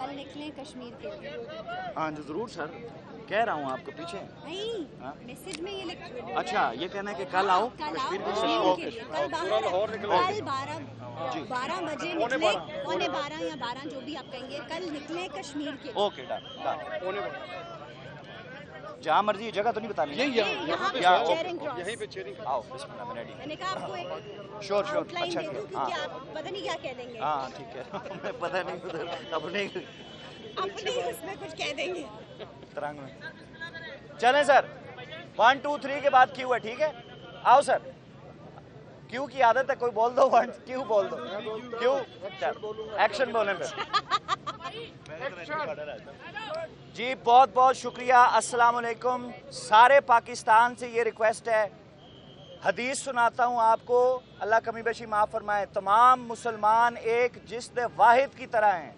कल निकले कश्मीर के लिए। हाँ जी ज़रूर सर, कह रहा हूँ आपको पीछे। नहीं, हाँ? मैसेज में ये लिख अच्छा, ये कहना है कि कल आओ कल कश्मीर के कश्मीर लिए। के लिए। कल 12 बजे निकले, पौने 12 या 12 जो भी आप कहेंगे, कल निकले कश्मीर के लिए। Okay done. जहाँ मर्जी, जगह तो नहीं बतानी। यहाँ पे या चेयरिंग क्रॉस। यहीं पे चेयरिंग आओ बिस्मिल्लाह, मैं रेडी। मैंने कहा आपको एक श्योर आउटलाइन अच्छा दे दूं कि हाँ क्या पता नहीं क्या कह देंगे। हाँ ठीक है। मैं पता नहीं उधर अपने अपने उसमें कुछ कह देंगे। तरंग में चलें सर। 1 2 3 के बाद क्यू है, ठीक है? आओ सर। क्यू की आदत है, कोई बोल दो 1 क्यू बोल दो। क्यू एक्शन बोलने पे जी बहुत बहुत शुक्रिया। अस्सलाम वालेकुम। सारे पाकिस्तान से ये रिक्वेस्ट है, हदीस सुनाता हूँ आपको, अल्लाह कमी बेशी माफ़ फरमाए। तमाम मुसलमान एक जिस्द वाहिद की तरह हैं।